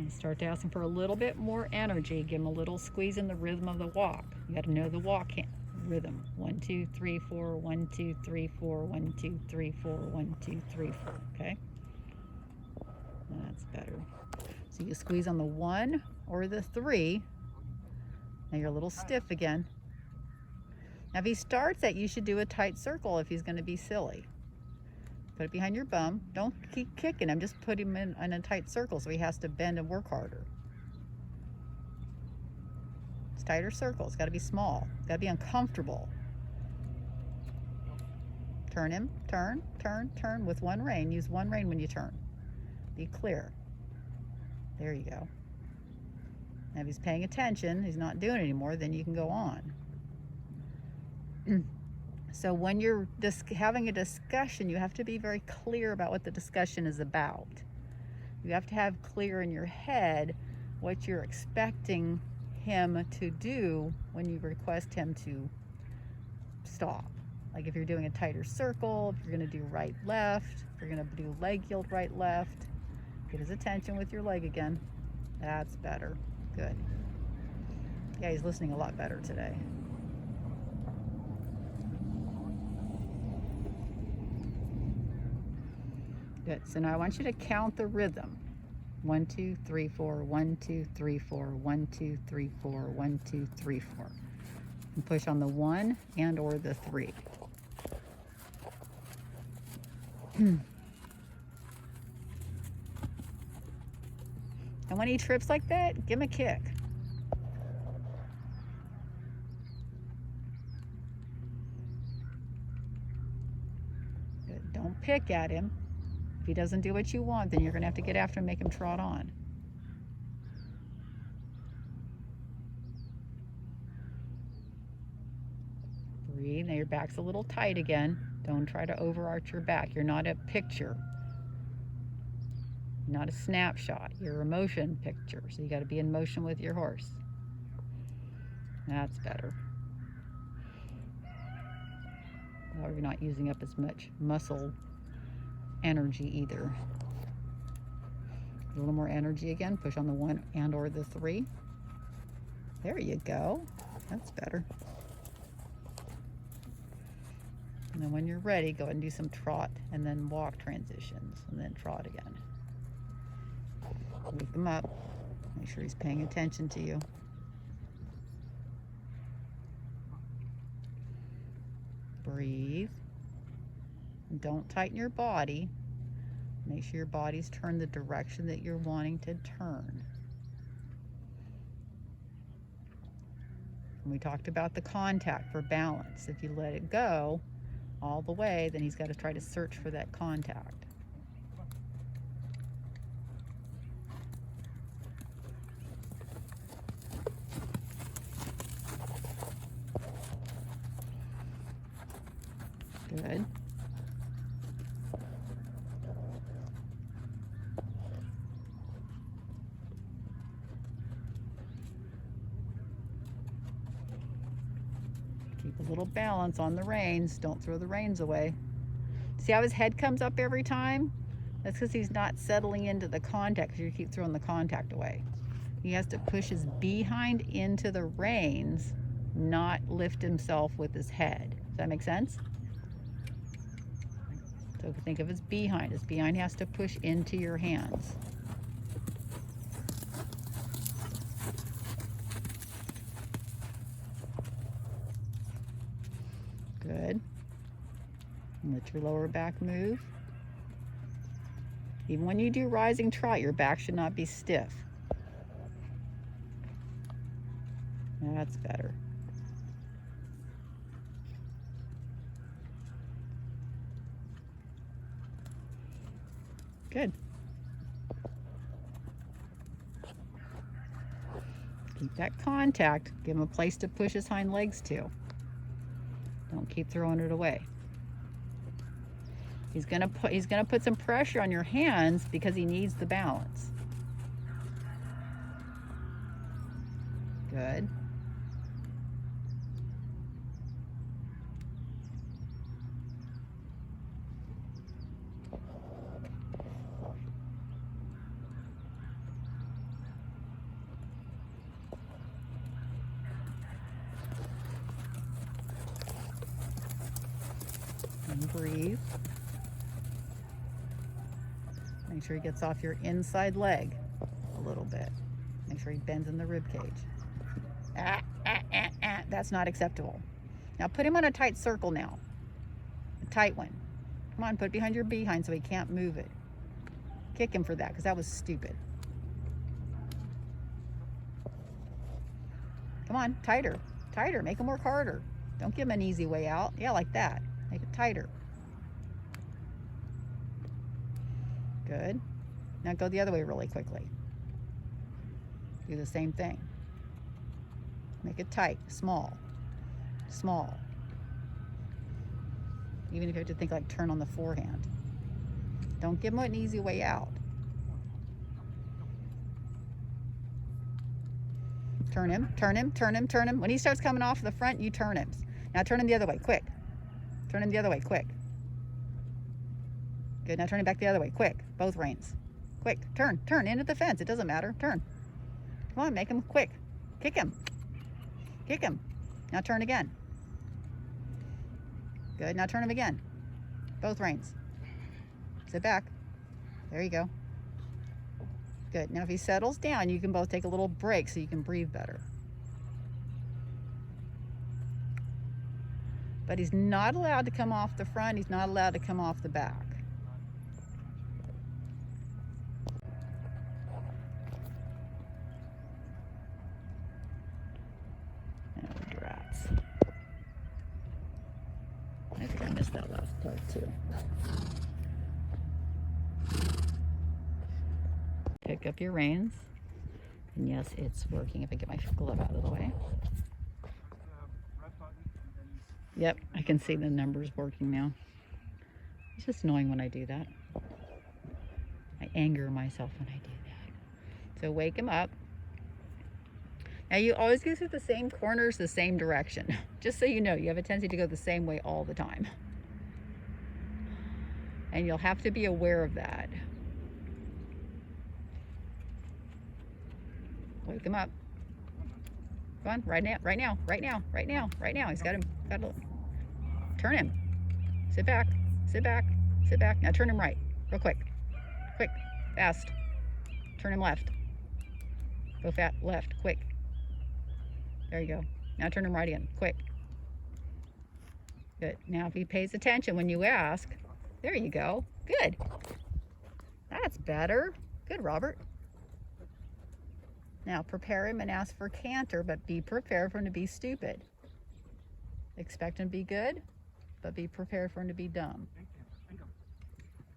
And start to ask him for a little bit more energy. Give him a little squeeze in the rhythm of the walk. You got to know the walk rhythm. 1, 2, 3, 4, 1, 2, 3, 4, 1, 2, 3, 4, 1, 2, 3, 4. Okay? That's better. So you squeeze on the 1 or the 3. Now you're a little stiff again. Now if he starts that, you should do a tight circle if he's going to be silly. Put it behind your bum. Don't keep kicking him. Just put him in a tight circle so he has to bend and work harder. It's tighter circle. It's got to be small. It's got to be uncomfortable. Turn him. Turn, turn, turn with one rein. Use one rein when you turn. Be clear. There you go. Now if he's paying attention, he's not doing it anymore, then you can go on. So when you're having a discussion, you have to be very clear about what the discussion is about. You have to have clear in your head what you're expecting him to do when you request him to stop. Like if you're doing a tighter circle, if you're going to do right, left, if you're going to do leg yield right, left, get his attention with your leg again. That's better. Good. Yeah, he's listening a lot better today. Good. So now I want you to count the rhythm. 1, 2, 3, 4, 1, 2, 3, 4, 1, 2, 3, 4, 1, 2, 3, 4. And push on the 1 and or the 3. And when he trips like that, give him a kick. Good. Don't pick at him. If he doesn't do what you want, then you're going to have to get after him and make him trot on. Breathe. Now your back's a little tight again. Don't try to overarch your back. You're not a picture. Not a snapshot. You're a motion picture. So you got to be in motion with your horse. That's better. Well, you're not using up as much muscle energy either. A little more energy again. Push on the 1 and or the 3. There you go. That's better. And then when you're ready, go ahead and do some trot and then walk transitions and then trot again. Wake him up. Make sure he's paying attention to you. Breathe. And don't tighten your body. Make sure your body's turned the direction that you're wanting to turn. And we talked about the contact for balance. If you let it go all the way, then he's got to try to search for that contact. Good. Keep a little balance on the reins. Don't throw the reins away. See how his head comes up every time? That's because he's not settling into the contact because you keep throwing the contact away. He has to push his behind into the reins, not lift himself with his head. Does that make sense? So if you think of his behind has to push into your hands. Good. And let your lower back move. Even when you do rising trot, your back should not be stiff. That's better. Good. Keep that contact. Give him a place to push his hind legs to. Don't keep throwing it away. He's gonna put some pressure on your hands because he needs the balance. Good. And breathe. Make sure he gets off your inside leg a little bit. Make sure he bends in the rib cage. That's not acceptable. Now put him on a tight circle now. A tight one. Come on, put it behind your behind so he can't move it. Kick him for that, because that was stupid. Come on, tighter. Tighter. Make him work harder. Don't give him an easy way out. Yeah, like that. Make it tighter. Good. Now go the other way really quickly. Do the same thing. Make it tight, small, small. Even if you have to think like turn on the forehand. Don't give him an easy way out. Turn him, turn him, turn him, turn him. When he starts coming off the front, you turn him. Now turn him the other way, quick. Turn him the other way, quick. Good, now turn him back the other way, quick. Both reins. Quick, turn, into the fence. It doesn't matter, turn. Come on, make him quick. Kick him. Kick him. Now turn again. Good, now turn him again. Both reins. Sit back. There you go. Good, now if he settles down, you can both take a little break so you can breathe better. But he's not allowed to come off the front, he's not allowed to come off the back. Oh, drats. I think I missed that last part too. Pick up your reins. And yes, it's working if I get my glove out of the way. Yep, I can see the numbers working now. It's just annoying when I do that. I anger myself when I do that. So wake him up. Now you always go through the same corners, the same direction. Just so you know, you have a tendency to go the same way all the time. And you'll have to be aware of that. Wake him up. Come on, right now, right now, right now, right now, right now. He's got to turn him. Sit back, sit back, sit back. Now turn him right, real quick. Quick, fast. Turn him left. Go fat, left, quick. There you go. Now turn him right again, quick. Good. Now if he pays attention when you ask, there you go. Good. That's better. Good, Robert. Now prepare him and ask for canter, but be prepared for him to be stupid. Expect him to be good, but be prepared for him to be dumb.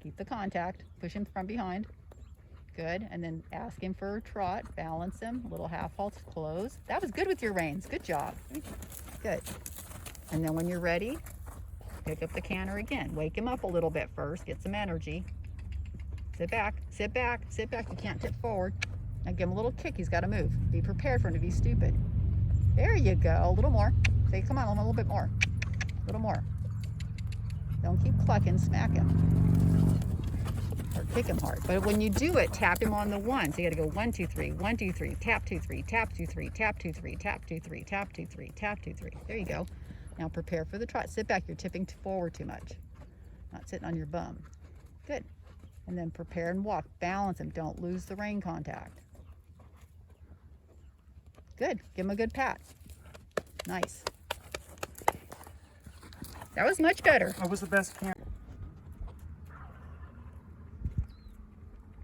Keep the contact, push him from behind. Good, and then ask him for a trot, balance him, little half halts, close. That was good with your reins, good job. Good. And then when you're ready, pick up the canter again. Wake him up a little bit first, get some energy. Sit back, sit back, sit back. You can't tip forward. Now give him a little kick, he's gotta move. Be prepared for him to be stupid. There you go, a little more. Say, come on, a little bit more. A little more. Don't keep clucking, smack him. Or kick him hard. But when you do it, tap him on the one. So you gotta go 1, 2, 3, 1, 2, 3, tap 2, 3, tap 2, 3, tap 2, 3, tap 2, 3, tap 2, 3, tap 2, 3. There you go. Now prepare for the trot. Sit back, you're tipping forward too much. Not sitting on your bum. Good. And then prepare and walk. Balance him, don't lose the rein contact. Good, give him a good pat. Nice. That was much better. That was the best camp.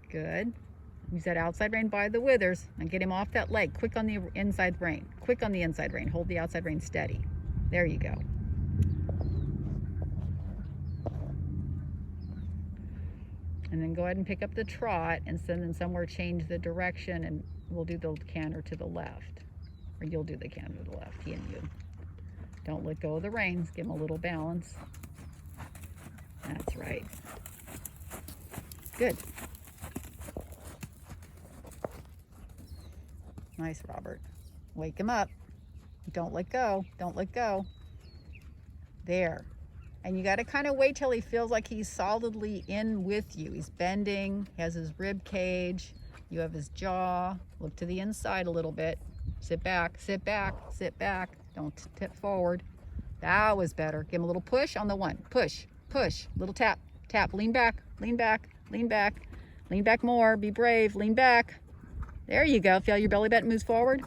Good. Use that outside rein by the withers and get him off that leg. Quick on the inside rein. Quick on the inside rein. Hold the outside rein steady. There you go. And then go ahead and pick up the trot and then somewhere change the direction and we'll do the canter to the left. Or you'll do the canter to the left, he and you. Don't let go of the reins. Give him a little balance. That's right. Good. Nice, Robert. Wake him up. Don't let go. Don't let go. There. And you got to kind of wait till he feels like he's solidly in with you. He's bending, he has his rib cage, you have his jaw. Look to the inside a little bit. Sit back, sit back, sit back. Don't tip forward. That was better. Give him a little push on the one. Push. push, little tap, tap, lean back, lean back, lean back, lean back more, be brave, lean back. There you go. Feel your belly button moves forward.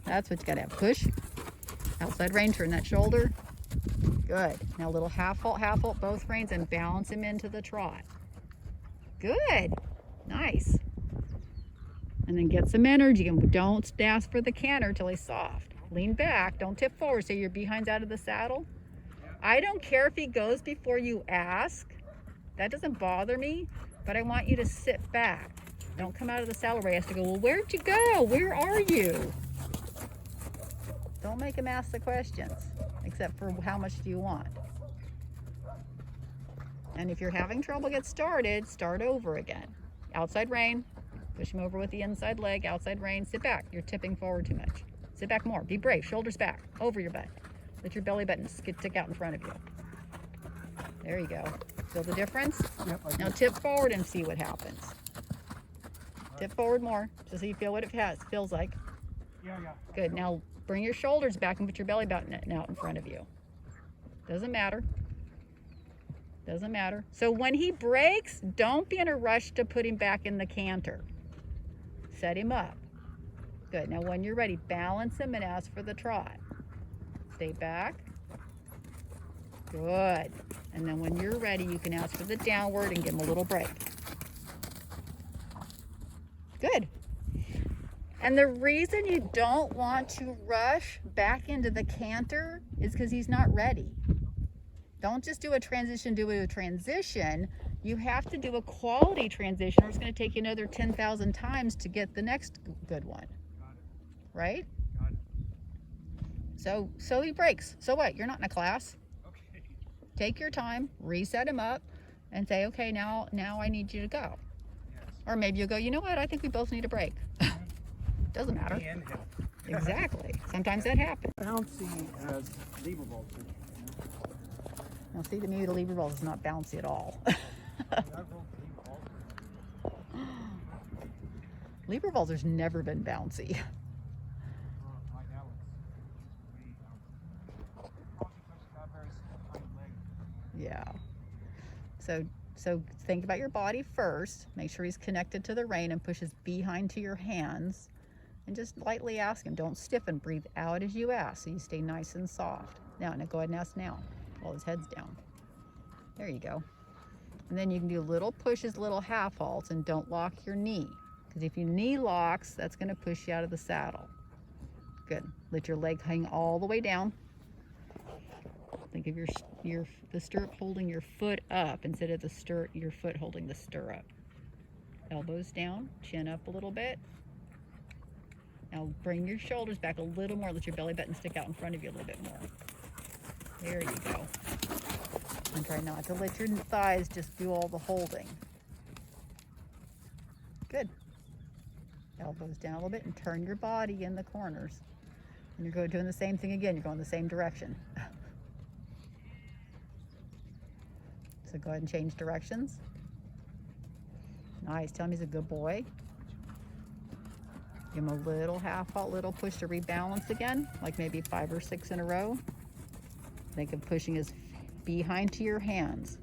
That's what you gotta have. Push. Outside rein, turn that shoulder. Good. Now a little half halt, both reins, and balance him into the trot. Good. Nice. And then get some energy, and don't ask for the canter till he's soft. Lean back, don't tip forward, so your behind's out of the saddle. I don't care if he goes before you ask. That doesn't bother me, but I want you to sit back. Don't come out of the saddle where he has to go, well, where'd you go? Where are you? Don't make him ask the questions, except for how much do you want? And if you're having trouble get started, start over again. Outside rein, push him over with the inside leg, outside rein, sit back. You're tipping forward too much. Sit back more, be brave, shoulders back, over your butt. Let your belly button stick out in front of you. There you go. Feel the difference? Yep, now tip forward and see what happens. Tip forward more, so you feel what it feels like. Yeah. Good, now bring your shoulders back and put your belly button out in front of you. Doesn't matter. Doesn't matter. So when he breaks, don't be in a rush to put him back in the canter. Set him up. Good, now when you're ready, balance him and ask for the trot. Stay back. Good. And then when you're ready, you can ask for the downward and give him a little break. Good. And the reason you don't want to rush back into the canter is because he's not ready. Don't just do a transition, do a transition. You have to do a quality transition, or it's going to take you another 10,000 times to get the next good one. Right? So he breaks. So what? You're not in a class. Okay. Take your time, reset him up, and say, okay, now I need you to go. Yes. Or maybe you'll go, you know what? I think we both need a break. Doesn't matter. And help. Exactly. Sometimes that happens. Bouncy as lever vaults. Now see, to me, the lever vault is not bouncy at all. Lever vaulter's never been bouncy. Yeah. So think about your body first. Make sure he's connected to the rein and push his behind to your hands. And just lightly ask him. Don't stiffen. Breathe out as you ask, so you stay nice and soft. Now go ahead and ask now while his head's down. There you go. And then you can do little pushes, little half halts, and don't lock your knee. Because if your knee locks, that's going to push you out of the saddle. Good. Let your leg hang all the way down. Think of the stirrup holding your foot up instead of your foot holding the stirrup. Elbows down, chin up a little bit. Now bring your shoulders back a little more. Let your belly button stick out in front of you a little bit more. There you go. And try not to let your thighs just do all the holding. Good. Elbows down a little bit and turn your body in the corners. And you're doing the same thing again. You're going the same direction. So go ahead and change directions. Nice. Tell him he's a good boy. Give him a little half halt, little push to rebalance again, like maybe 5 or 6 in a row. Think of pushing his behind to your hands.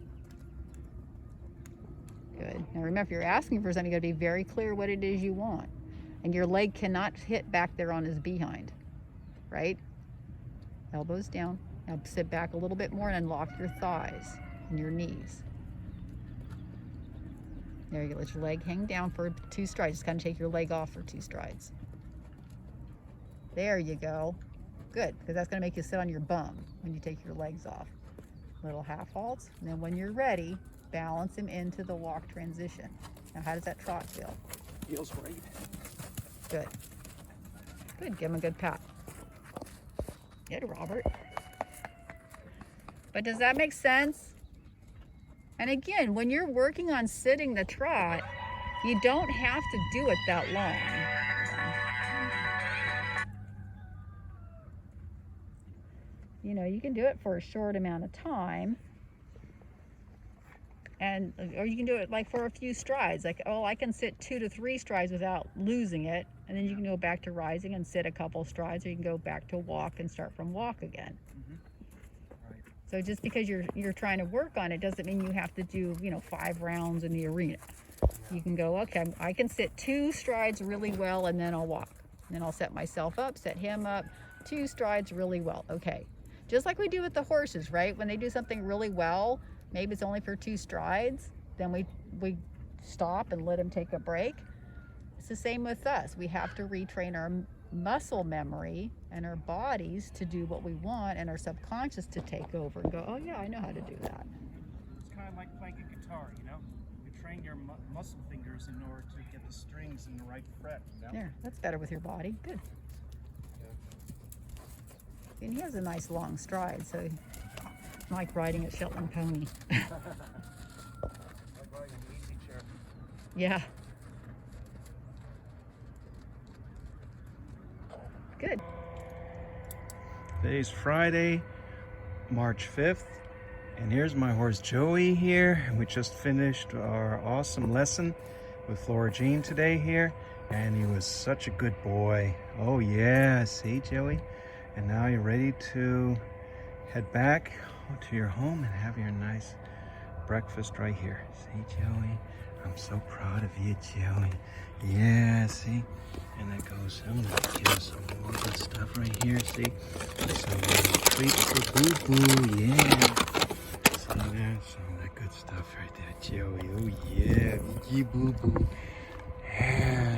Good. Now remember, if you're asking for something, you got to be very clear what it is you want. And your leg cannot hit back there on his behind, right? Elbows down. Now sit back a little bit more and lock your thighs and your knees. There you go. Let your leg hang down for 2 strides. Just kind of take your leg off for 2 strides. There you go. Good, because that's going to make you sit on your bum when you take your legs off. Little half halts. And then when you're ready, balance him into the walk transition. Now, how does that trot feel? Feels great. Good. Good. Give him a good pat. Good, Robert. But does that make sense? And again, when you're working on sitting the trot, you don't have to do it that long. You know, you can do it for a short amount of time. Or you can do it like for a few strides. Like, oh, I can sit 2 to 3 strides without losing it. And then you can go back to rising and sit a couple strides, or you can go back to walk and start from walk again. Mm-hmm. Right. So just because you're trying to work on it doesn't mean you have to do, 5 rounds in the arena. You can go, okay, I can sit 2 strides really well, and then I'll walk. Then I'll set myself up, set him up, 2 strides really well. Okay. Just like we do with the horses, right? When they do something really well, maybe it's only for 2 strides, then we stop and let them take a break. It's the same with us. We have to retrain our muscle memory and our bodies to do what we want, and our subconscious to take over and go, oh yeah, I know how to do that. It's kind of like playing a guitar, you know? You train your muscle fingers in order to get the strings in the right fret, you know? There, that's better with your body. Good. And he has a nice long stride, so it's like riding a Shetland pony. Like riding an easy chair. Yeah. Good. Today's Friday, March 5th, and here's my horse Joey here. And we just finished our awesome lesson with Flora Jean today here, and he was such a good boy. Oh yeah, see Joey? And now you're ready to head back to your home and have your nice breakfast right here. See Joey? I'm so proud of you, Joey. Yeah, see? And that goes, I'm gonna give you some more good stuff right here, see? Some little treats for Boo Boo, yeah. See that? Some of that good stuff right there, Joey. Oh yeah, Boo Boo. Yeah.